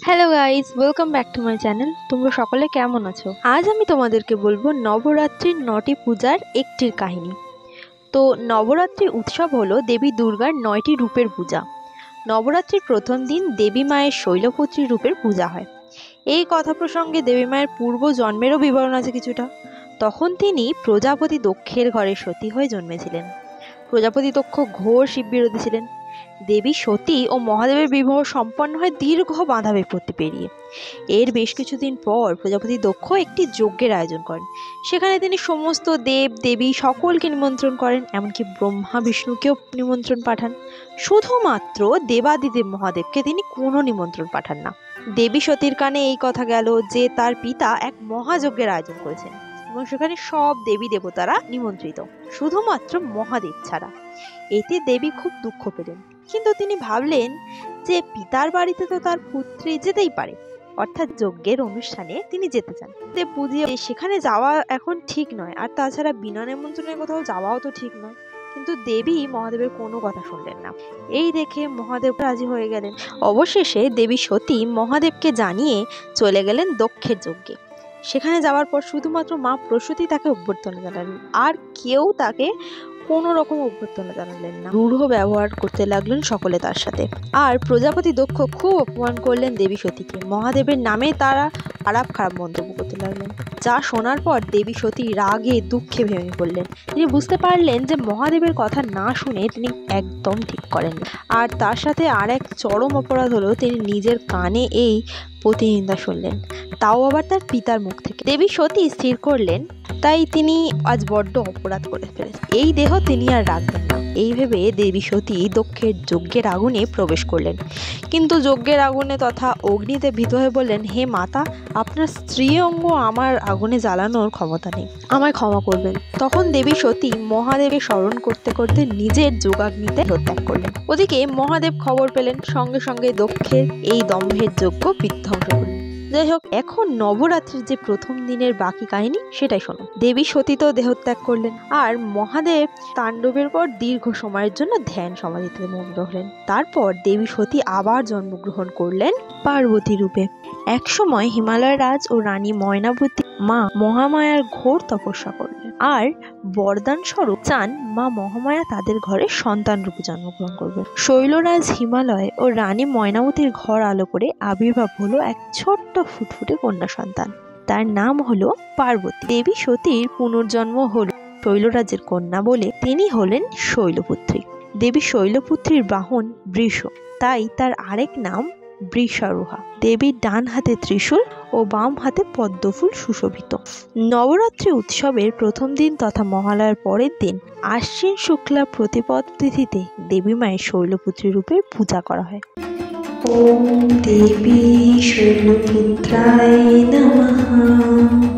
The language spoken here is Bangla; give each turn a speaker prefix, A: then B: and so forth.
A: Hello guys, welcome back to my channel. তোমরা সকলে কেমন আছো? আজ আমি তোমাদেরকে বলবো নবরাত্রির 9টি পূজার একটির কাহিনী। তো নবরাত্রি উৎসব হলো দেবী দুর্গার 9টি রূপের পূজা। নবরাত্রির প্রথম দিন দেবী মায়ের শৈলপুত্রী রূপের পূজা হয়। এই কথা প্রসঙ্গে দেবী মায়ের পূর্ব জন্মেরও বিবরণ আছে কিছুটা। তখন তিনি প্রজাপতি দক্ষের ঘরে সতী হয়ে জন্মেছিলেন। প্রজাপতি দক্ষ ঘোর শিববিরোধী ছিলেন। দেবী সতী ও মহাদেবের বিবাহ সম্পন্ন হয় দীর্ঘ বাধা বিপত্তি পেরিয়ে। এর বেশ কিছুদিন পর প্রজাপতি দক্ষ একটি যজ্ঞের আয়োজন করেন। সেখানে তিনি সমস্ত দেব দেবী সকলকে নিমন্ত্রণ করেন, এমনকি ব্রহ্মা বিষ্ণুকেও নিমন্ত্রণ পাঠান। শুধুমাত্র দেবাদিদেব মহাদেবকে তিনি কোনো নিমন্ত্রণ পাঠান না। দেবী সতীর কানে এই কথা গেল যে তার পিতা এক মহাযজ্ঞের আয়োজন করেছেন এবং সেখানে সব দেবী দেবতারা নিমন্ত্রিত, শুধুমাত্র মহাদেব ছাড়া। এতে দেবী খুব দুঃখ পেলেন, কিন্তু তিনি ভাবলেন যে পিতার বাড়িতে তো তার পুত্রী যেতেই পারে, অর্থাৎ যজ্ঞের অনুষ্ঠানে তিনি যেতে চান। বুঝিয়ে সেখানে যাওয়া এখন ঠিক নয়, আর তাছাড়া বিনা নিমন্ত্রণে কোথাও যাওয়াও তো ঠিক নয়। কিন্তু দেবী মহাদেবের কোনো কথা শুনলেন না। এই দেখে মহাদেব রাজি হয়ে গেলেন। অবশেষে দেবী সতী মহাদেবকে জানিয়ে চলে গেলেন দক্ষের যজ্ঞে। সেখানে যাওয়ার পর শুধুমাত্র মা প্রসূতি তাকে অভ্যর্থনা জানালেন, আর কেউ তাকে কোনো রকম অভ্যর্থনা জানালেন না। রূঢ় ব্যবহার করতে লাগলেন সকলে তার সাথে। আর প্রজাপতি দক্ষ খুব অপমান করলেন দেবী সতীকে। মহাদেবের নামে তারা খারাপ মন্তব্য করতে লাগলেন, যা শোনার পর দেবী সতী রাগে দুঃখে ভেঙে পড়লেন। তিনি বুঝতে পারলেন যে মহাদেবের কথা না শুনে তিনি একদম ঠিক করেননি। আর তার সাথে আর এক চরম অপরাধ হলো তিনি নিজের কানে এই প্রতিনিন্দা শুনলেন, তাও আবার তার পিতার মুখ থেকে। দেবী সতী স্থির করলেন তাই তিনি আজ বড্ড অপরাধ করে ফেলেছেন, এই দেহ তিনি আর রাখবেন না। এই ভেবে দেবী সতী দক্ষের যজ্ঞের আগুনে প্রবেশ করলেন। কিন্তু যজ্ঞের আগুনে তথা অগ্নিতে ভীত হয়ে বললেন, হে মাতা, আপনার স্ত্রী অঙ্গ আমার আগুনে জ্বালানোর ক্ষমতা নেই, আমায় ক্ষমা করবেন। তখন দেবী সতী মহাদেবকে স্মরণ করতে করতে নিজের যোগাগ্নিতে ত্যাগ করলেন। ওদিকে মহাদেব খবর পেলেন, সঙ্গে সঙ্গে দক্ষের এই দম্ভের যজ্ঞ বিধ্বংস করলেন। যাই হোক, এখন নবরাত্রির যে প্রথম দিনের বাকি কাহিনী সেটাই শোনো। দেবী সতী তো দেহত্যাগ করলেন, আর মহাদেব তাণ্ডবের পর দীর্ঘ সময়ের জন্য ধ্যান সমাধিতে মগ্ন হলেন। তারপর দেবী সতী আবার জন্মগ্রহণ করলেন পার্বতী রূপে। একসময় হিমালয় রাজ ও রানী ময়নাবতী মা মহামায়ার ঘোর তপস্যা করলেন, আর বরদান স্বরূপ চান মা মহামায়া তাদের ঘরে সন্তান রূপে জন্মগ্রহণ করবে। শৈলরাজ হিমালয় ও রানী ময়নাবতীর ঘর আলো করে আবির্ভাব হলো এক ছোট্ট ফুটফুটে কন্যা সন্তান। তার নাম হলো পার্বতী। দেবী সতীর পুনর্জন্ম হলো শৈলরাজের কন্যা বলে তিনি হলেন শৈলপুত্রী। দেবী শৈলপুত্রীর বাহন বৃষ, তাই তার আরেক নাম বৃষারোহা। দেবীর ডান হাতে ত্রিশূল ও বাম হাতে পদ্মফুল সুশোভিত। নবরাত্রি উৎসবের প্রথম দিন তথা মহালয়ার পরের দিন আশ্বিন শুক্লা প্রতিপদ তিথিতে দেবী মায়ের শৈলপুত্রী রূপে পূজা করা হয়। ওম দেবী শৈলপুত্রায় নমঃ।